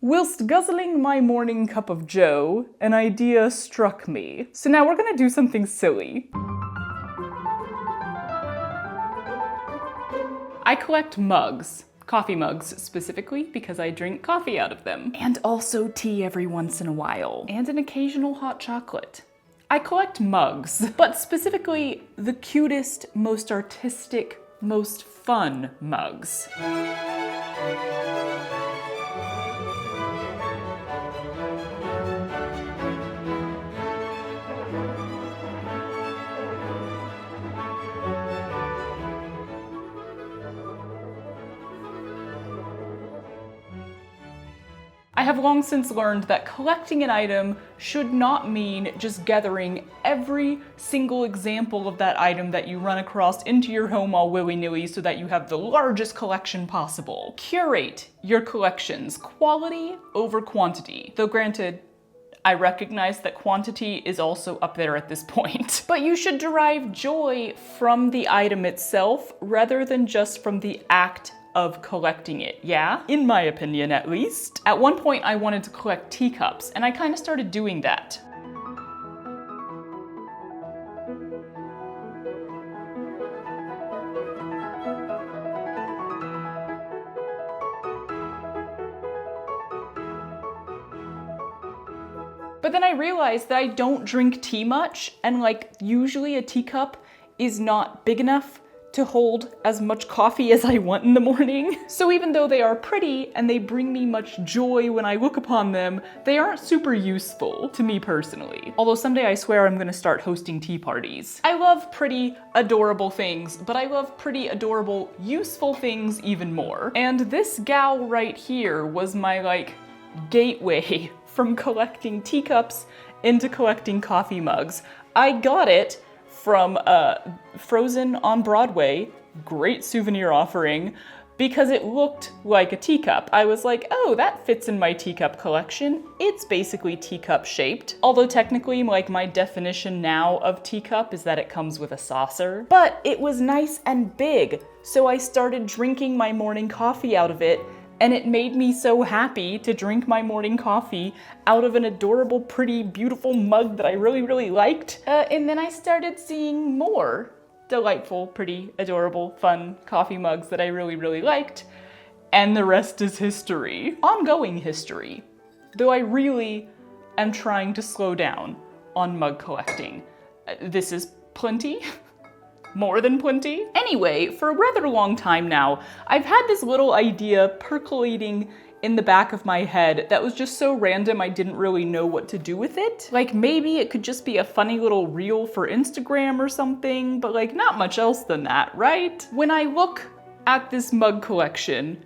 Whilst guzzling my morning cup of joe, an idea struck me. So now we're gonna do something silly. I collect mugs. Coffee mugs specifically, because I drink coffee out of them. And also tea every once in a while. And an occasional hot chocolate. I collect mugs, but specifically the cutest, most artistic, most fun mugs. I have long since learned that collecting an item should not mean just gathering every single example of that item that you run across into your home all willy-nilly so that you have the largest collection possible. Curate your collections, quality over quantity. Though granted, I recognize that quantity is also up there at this point. But you should derive joy from the item itself rather than just from the act of collecting it, yeah? In my opinion, at least. At one point, I wanted to collect teacups, and I kind of started doing that. But then I realized that I don't drink tea much, and usually a teacup is not big enough to hold as much coffee as I want in the morning. So even though they are pretty and they bring me much joy when I look upon them, they aren't super useful to me personally. Although someday I swear I'm gonna start hosting tea parties. I love pretty, adorable things, but I love pretty, adorable, useful things even more. And this gal right here was my gateway from collecting teacups into collecting coffee mugs. I got it from Frozen on Broadway, great souvenir offering, because it looked like a teacup. I was like, oh, that fits in my teacup collection. It's basically teacup shaped. Although technically, my definition now of teacup is that it comes with a saucer. But it was nice and big, so I started drinking my morning coffee out of it, and it made me so happy to drink my morning coffee out of an adorable, pretty, beautiful mug that I really, really liked. And then I started seeing more delightful, pretty, adorable, fun coffee mugs that I really, really liked. And the rest is history. Ongoing history. Though I really am trying to slow down on mug collecting. This is plenty. More than plenty. Anyway, for a rather long time now, I've had this little idea percolating in the back of my head that was just so random I didn't really know what to do with it. Maybe it could just be a funny little reel for Instagram or something, but not much else than that, right? When I look at this mug collection,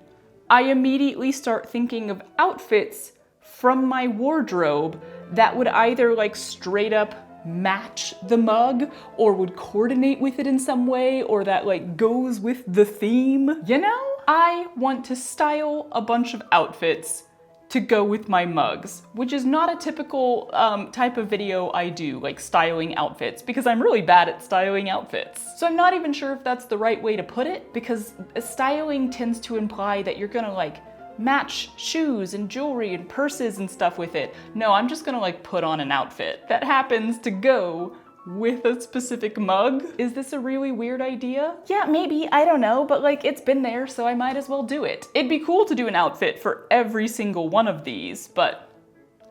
I immediately start thinking of outfits from my wardrobe that would either straight up match the mug or would coordinate with it in some way, or that goes with the theme. You know? I want to style a bunch of outfits to go with my mugs, which is not a typical type of video I do, styling outfits, because I'm really bad at styling outfits. So I'm not even sure if that's the right way to put it, because styling tends to imply that you're gonna match shoes and jewelry and purses and stuff with it. No, I'm just gonna put on an outfit that happens to go with a specific mug. Is this a really weird idea? Yeah, maybe, I don't know, but it's been there, so I might as well do it. It'd be cool to do an outfit for every single one of these, but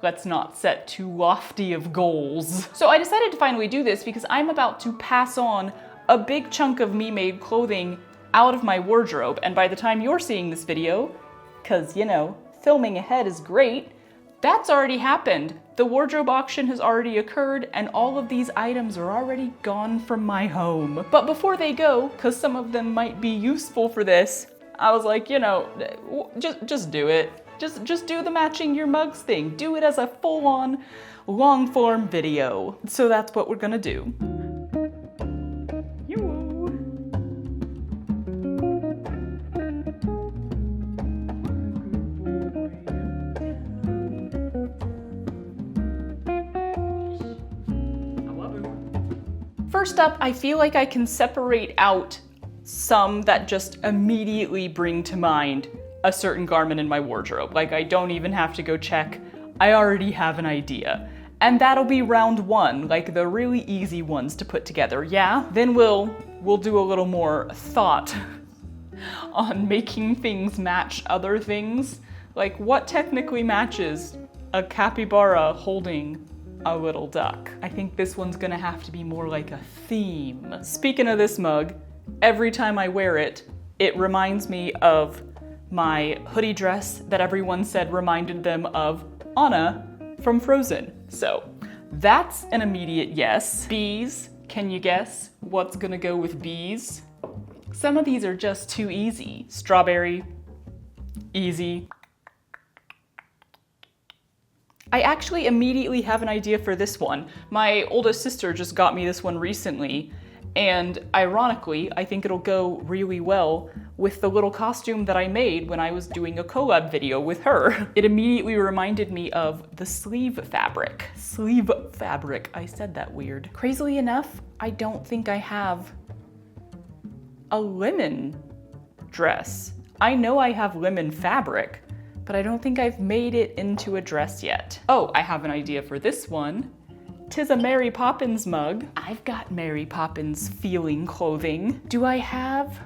let's not set too lofty of goals. So I decided to finally do this because I'm about to pass on a big chunk of me-made clothing out of my wardrobe, and by the time you're seeing this video, because, filming ahead is great, that's already happened. The wardrobe auction has already occurred, and all of these items are already gone from my home. But before they go, because some of them might be useful for this, I was like, just do it. Just do the matching your mugs thing. Do it as a full-on, long-form video. So that's what we're gonna do. First up, I feel like I can separate out some that just immediately bring to mind a certain garment in my wardrobe. Like, I don't even have to go check. I already have an idea. And that'll be round one, like the really easy ones to put together, yeah? Then we'll do a little more thought on making things match other things. Like, what technically matches a capybara holding a little duck? I think this one's gonna have to be more like a theme. Speaking of this mug, every time I wear it, it reminds me of my hoodie dress that everyone said reminded them of Anna from Frozen. So that's an immediate yes. Bees, can you guess what's gonna go with bees? Some of these are just too easy. Strawberry, easy. I actually immediately have an idea for this one. My oldest sister just got me this one recently, and ironically, I think it'll go really well with the little costume that I made when I was doing a collab video with her. It immediately reminded me of the sleeve fabric. Sleeve fabric, I said that weird. Crazily enough, I don't think I have a lemon dress. I know I have lemon fabric, but I don't think I've made it into a dress yet. Oh, I have an idea for this one. 'Tis a Mary Poppins mug. I've got Mary Poppins feeling clothing. Do I have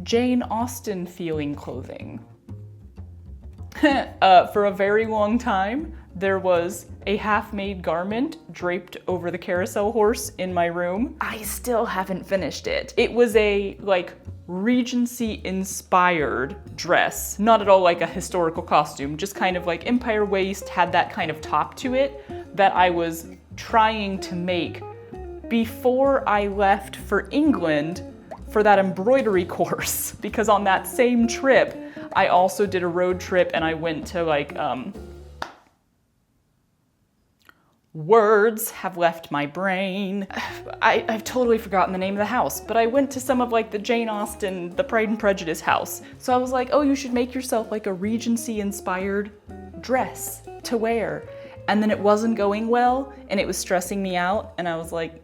Jane Austen feeling clothing? For a very long time, there was a half-made garment draped over the carousel horse in my room. I still haven't finished it. It was a, like, Regency-inspired dress. Not at all like a historical costume, just kind of like empire waist, had that kind of top to it that I was trying to make before I left for England for that embroidery course. Because on that same trip, I also did a road trip and I went to like, words have left my brain. I've totally forgotten the name of the house, but I went to some of like the Jane Austen, the Pride and Prejudice house. So I was like, oh, you should make yourself like a Regency inspired dress to wear. And then it wasn't going well and it was stressing me out. And I was like,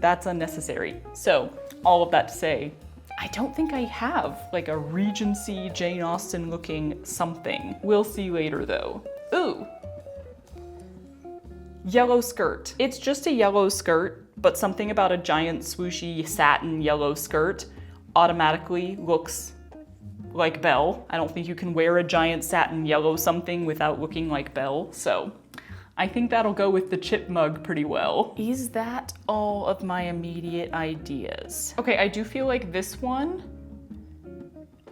that's unnecessary. So all of that to say, I don't think I have like a Regency Jane Austen looking something. We'll see later though. Ooh. Yellow skirt. It's just a yellow skirt, but something about a giant swooshy satin yellow skirt automatically looks like Belle. I don't think you can wear a giant satin yellow something without looking like Belle, so I think that'll go with the chip mug pretty well. Is that all of my immediate ideas? Okay, I do feel like this one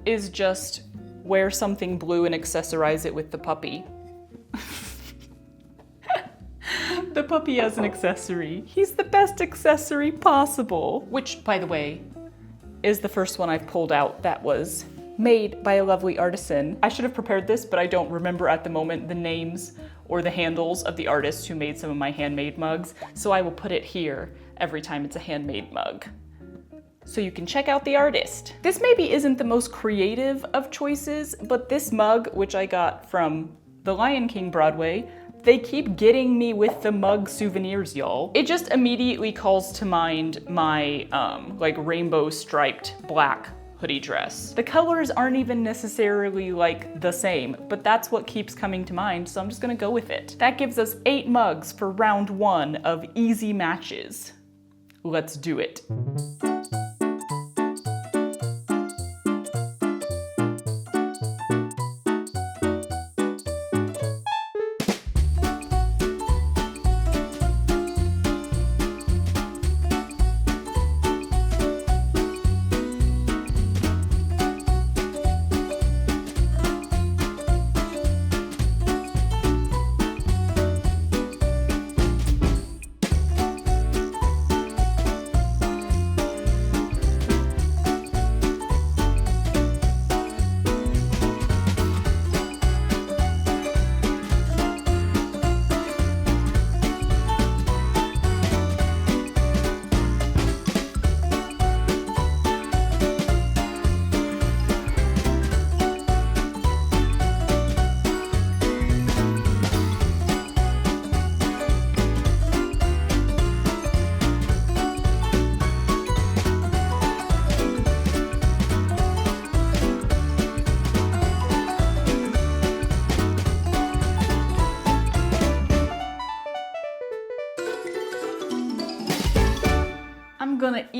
is just wear something blue and accessorize it with the puppy. The puppy as an accessory. He's the best accessory possible. Which, by the way, is the first one I've pulled out that was made by a lovely artisan. I should have prepared this, but I don't remember at the moment the names or the handles of the artists who made some of my handmade mugs, so I will put it here every time it's a handmade mug, so you can check out the artist. This maybe isn't the most creative of choices, but this mug, which I got from the Lion King Broadway, they keep getting me with the mug souvenirs, y'all. It just immediately calls to mind my like rainbow striped black hoodie dress. The colors aren't even necessarily like the same, but that's what keeps coming to mind, so I'm just gonna go with it. That gives us 8 mugs for round 1 of easy matches. Let's do it.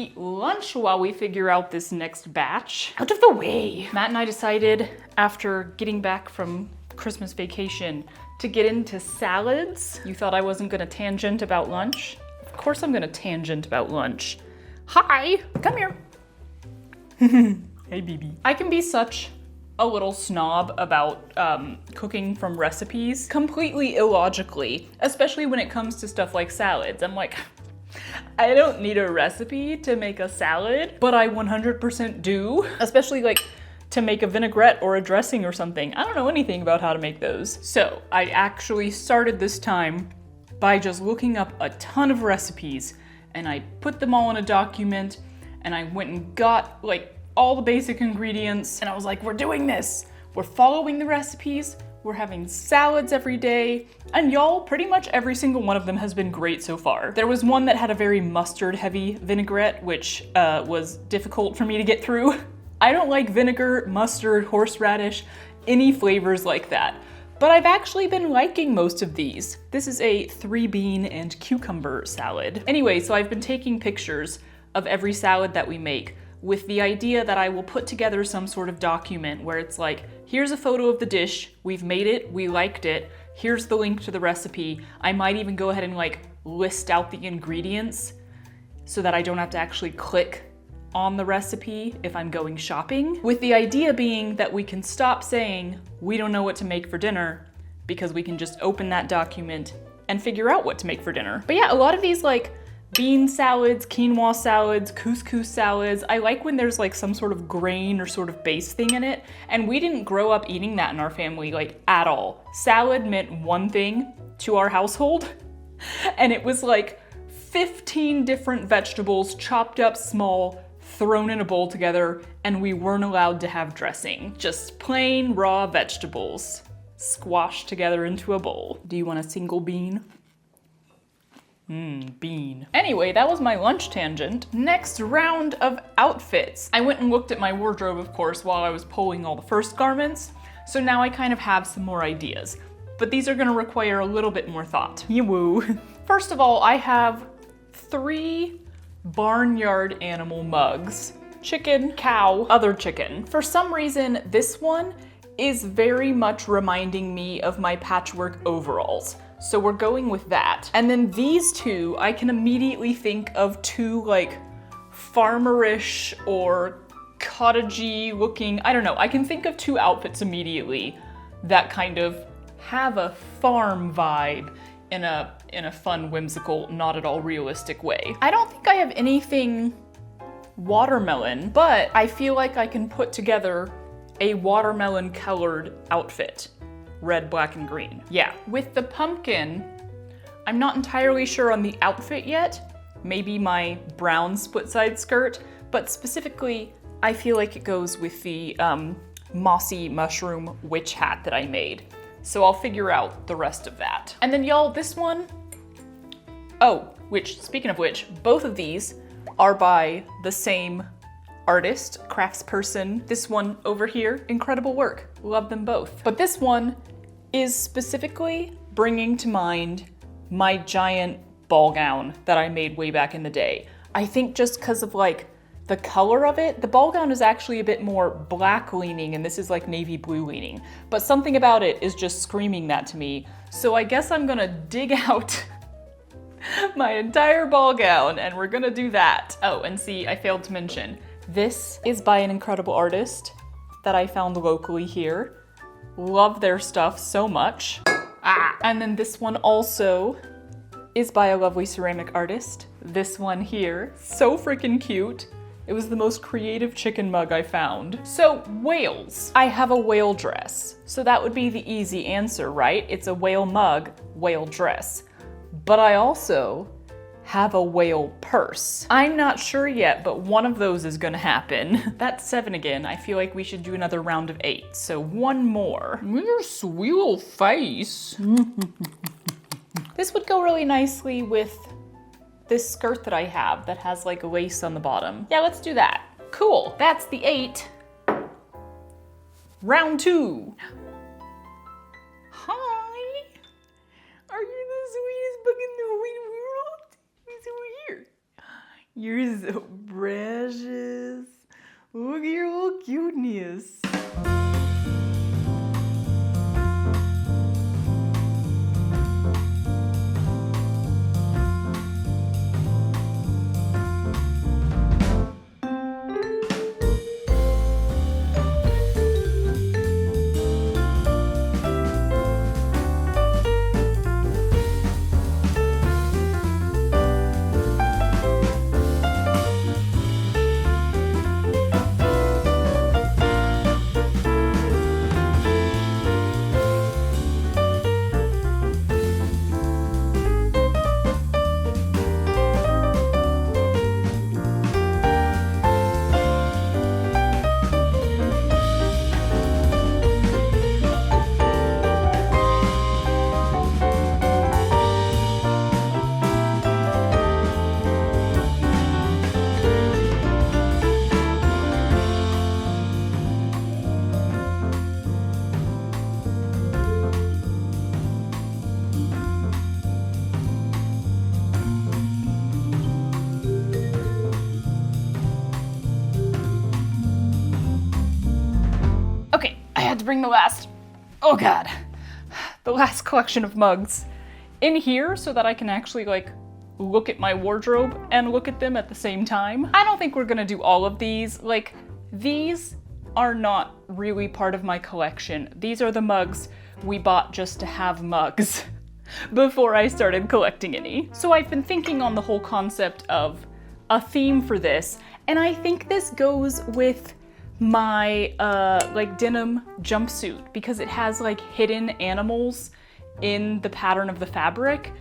eat lunch while we figure out this next batch. Out of the way. Matt and I decided after getting back from Christmas vacation to get into salads. You thought I wasn't gonna tangent about lunch? Of course I'm gonna tangent about lunch. Hi, come here. Hey, BB. I can be such a little snob about cooking from recipes, completely illogically, especially when it comes to stuff like salads. I'm like, I don't need a recipe to make a salad, but I 100% do, especially like to make a vinaigrette or a dressing or something. I don't know anything about how to make those. So I actually started this time by just looking up a ton of recipes, and I put them all in a document, and I went and got like all the basic ingredients, and I was like, we're doing this. We're following the recipes, we're having salads every day, and y'all, pretty much every single one of them has been great so far. There was one that had a very mustard-heavy vinaigrette, which was difficult for me to get through. I don't like vinegar, mustard, horseradish, any flavors like that. But I've actually been liking most of these. This is a 3-bean and cucumber salad. Anyway, so I've been taking pictures of every salad that we make, with the idea that I will put together some sort of document where it's like, here's a photo of the dish, we've made it, we liked it, here's the link to the recipe. I might even go ahead and like list out the ingredients so that I don't have to actually click on the recipe if I'm going shopping. With the idea being that we can stop saying, we don't know what to make for dinner, because we can just open that document and figure out what to make for dinner. But yeah, a lot of these like bean salads, quinoa salads, couscous salads. I like when there's like some sort of grain or sort of base thing in it. And we didn't grow up eating that in our family, like at all. Salad meant one thing to our household, and it was like 15 different vegetables chopped up small, thrown in a bowl together, and we weren't allowed to have dressing. Just plain raw vegetables squashed together into a bowl. Do you want a single bean? Bean. Anyway, that was my lunch tangent. Next round of outfits. I went and looked at my wardrobe, of course, while I was pulling all the first garments, so now I kind of have some more ideas. But these are gonna require a little bit more thought. Yee-woo. First of all, I have 3 barnyard animal mugs. Chicken, cow, other chicken. For some reason, this one is very much reminding me of my patchwork overalls. So we're going with that. And then these two, I can immediately think of 2 like farmerish or cottagey looking, I don't know, I can think of 2 outfits immediately that kind of have a farm vibe in a fun, whimsical, not at all realistic way. I don't think I have anything watermelon, but I feel like I can put together a watermelon colored outfit. Red, black, and green. Yeah. With the pumpkin, I'm not entirely sure on the outfit yet. Maybe my brown split-side skirt, but specifically, I feel like it goes with the mossy mushroom witch hat that I made. So I'll figure out the rest of that. And then y'all, this one, speaking of which, both of these are by the same artist, craftsperson. This one over here, incredible work. Love them both. But this one is specifically bringing to mind my giant ball gown that I made way back in the day. I think just because of like the color of it, the ball gown is actually a bit more black leaning and this is like navy blue leaning, but something about it is just screaming that to me. So I guess I'm gonna dig out my entire ball gown and we're gonna do that. Oh, and see, I failed to mention, this is by an incredible artist that I found locally here. Love their stuff so much. And then this one also is by a lovely ceramic artist. This one here, so freaking cute. It was the most creative chicken mug I found. So, whales. I have a whale dress. So that would be the easy answer, right? It's a whale mug, whale dress. But I also have a whale purse. I'm not sure yet, but one of those is gonna happen. That's 7 again. I feel like we should do another round of 8, so 1 more. Your sweet little face. This would go really nicely with this skirt that I have that has like a lace on the bottom. Yeah, let's do that. Cool, that's the 8. Round 2. Hi, are you the sweetest bug in the whole world? You're so to bring the last, oh God, the last collection of mugs in here so that I can actually like look at my wardrobe and look at them at the same time. I don't think we're gonna do all of these. Like, these are not really part of my collection. These are the mugs we bought just to have mugs before I started collecting any. So I've been thinking on the whole concept of a theme for this, and I think this goes with my like denim jumpsuit because it has like hidden animals in the pattern of the fabric.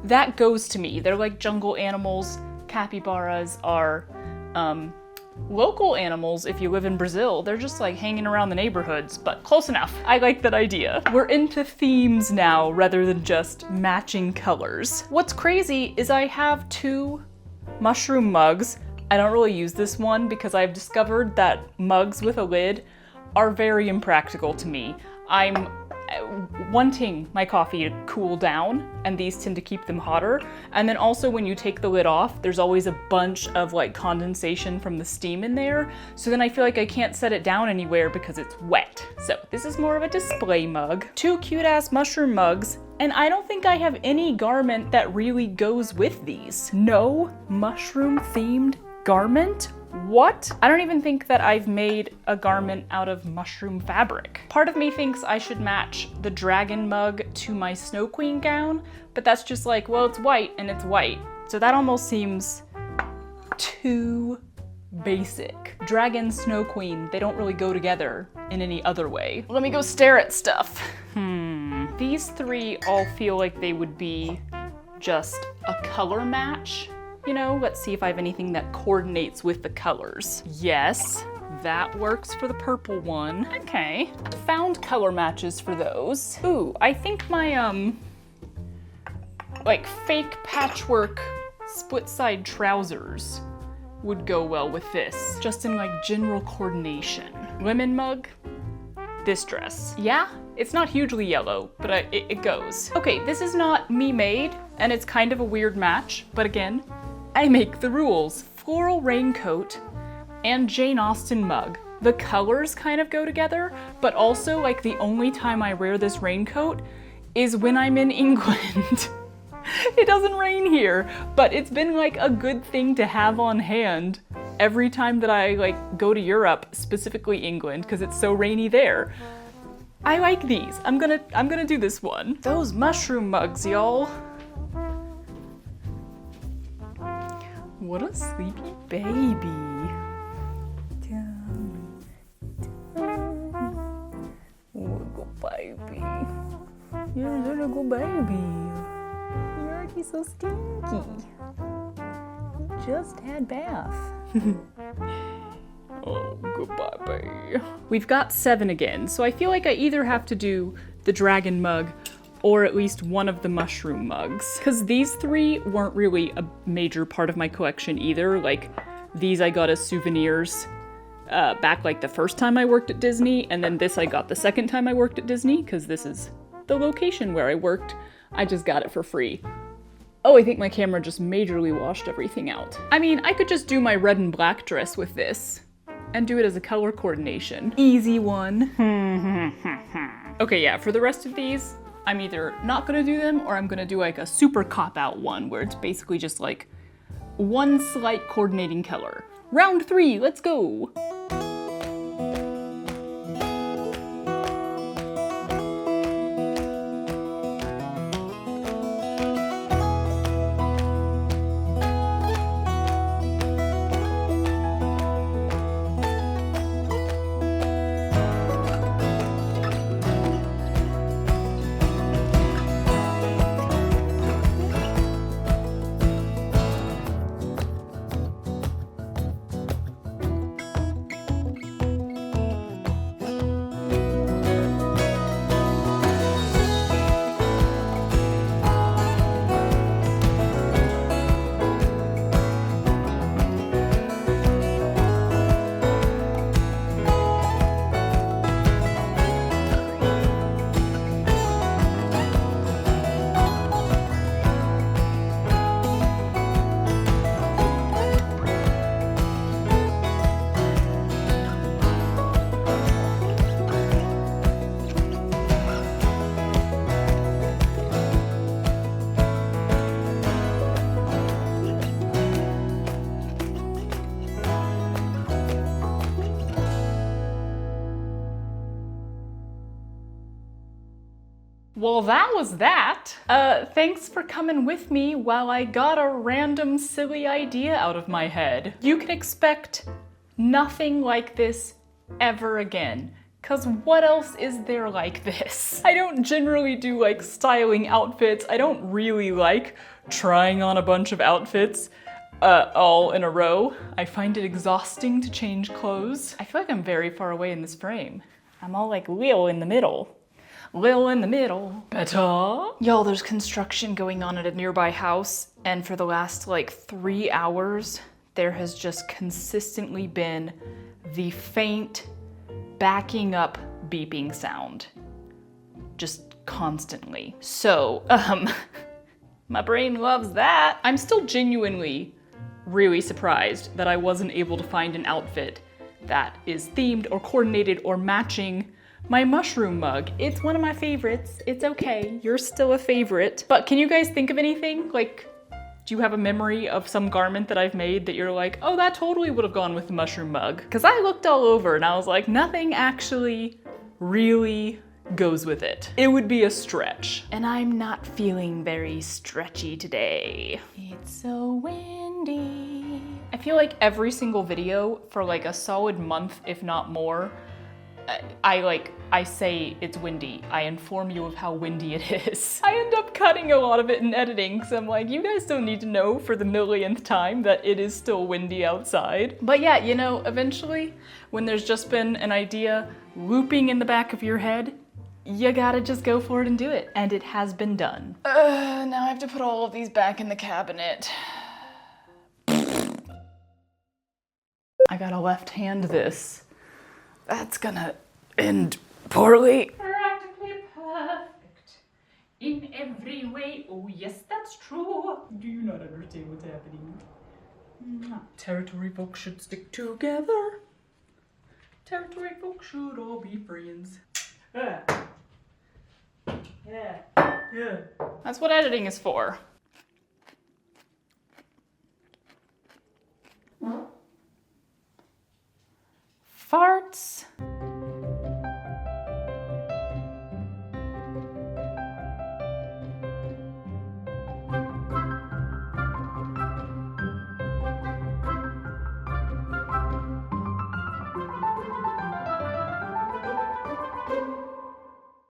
That goes to me. They're like jungle animals. Capybaras are local animals if you live in Brazil. They're just like hanging around the neighborhoods, but close enough. I like that idea. We're into themes now rather than just matching colors. What's crazy is I have 2 mushroom mugs. I don't really use this one because I've discovered that mugs with a lid are very impractical to me. I'm wanting my coffee to cool down, and these tend to keep them hotter. And then also when you take the lid off, there's always a bunch of like condensation from the steam in there. So then I feel like I can't set it down anywhere because it's wet. So this is more of a display mug. 2 cute ass mushroom mugs. And I don't think I have any garment that really goes with these. No mushroom themed garment? What? I don't even think that I've made a garment out of mushroom fabric. Part of me thinks I should match the dragon mug to my Snow Queen gown, but that's just like, well, it's white and it's white. So that almost seems too basic. Dragon, Snow Queen, they don't really go together in any other way. Let me go stare at stuff. These 3 all feel like they would be just a color match. You know, let's see if I have anything that coordinates with the colors. Yes, that works for the purple one. Okay, found color matches for those. Ooh, I think my, like fake patchwork split side trousers would go well with this, just in like general coordination. Lemon mug, this dress. Yeah, it's not hugely yellow, but it goes. Okay, this is not me made, and it's kind of a weird match, but again, I make the rules. Floral raincoat and Jane Austen mug. The colors kind of go together, but also like the only time I wear this raincoat is when I'm in England. It doesn't rain here, but it's been like a good thing to have on hand every time that I like go to Europe, specifically England, because it's so rainy there. I like these. I'm gonna do this one. Those mushroom mugs, y'all. What a sleepy baby. Little baby. You're a little baby. You're already so stinky. You just had bath. Oh, goodbye, baby. We've got 7 again, so I feel like I either have to do the dragon mug or at least one of the mushroom mugs. Because these 3 weren't really a major part of my collection either. Like, these I got as souvenirs back like the first time I worked at Disney, and then this I got the second time I worked at Disney, because this is the location where I worked. I just got it for free. Oh, I think my camera just majorly washed everything out. I mean, I could just do my red and black dress with this, and do it as a color coordination. Easy one. Okay, yeah, for the rest of these, I'm either not gonna do them or I'm gonna do like a super cop-out one where it's basically just like one slight coordinating color. Round 3, let's go! Well, that was that. Thanks for coming with me while I got a random silly idea out of my head. You can expect nothing like this ever again. Cause what else is there like this? I don't generally do like styling outfits. I don't really like trying on a bunch of outfits all in a row. I find it exhausting to change clothes. I feel like I'm very far away in this frame. I'm all like Lil in the middle. Lil in the middle. Better. Y'all, there's construction going on at a nearby house, and for the last like 3 hours, there has just consistently been the faint backing up beeping sound. Just constantly. So, my brain loves that. I'm still genuinely really surprised that I wasn't able to find an outfit that is themed or coordinated or matching my mushroom mug. It's one of my favorites. It's okay, you're still a favorite. But can you guys think of anything? Like, do you have a memory of some garment that I've made that you're like, oh, that totally would have gone with the mushroom mug? Because I looked all over and I was like, nothing actually really goes with it. It would be a stretch. And I'm not feeling very stretchy today. It's so windy. I feel like every single video for like a solid month, if not more, I say it's windy. I inform you of how windy it is. I end up cutting a lot of it and editing because I'm like, you guys don't need to know for the millionth time that it is still windy outside. But yeah, you know, eventually when there's just been an idea looping in the back of your head, you gotta just go for it and do it. And it has been done. Now I have to put all of these back in the cabinet. I gotta left hand this. That's gonna end poorly. Practically perfect in every way. Oh yes, that's true. Do you not understand what's happening? Territory folks should stick together. Territory folks should all be friends. Yeah. That's what editing is for.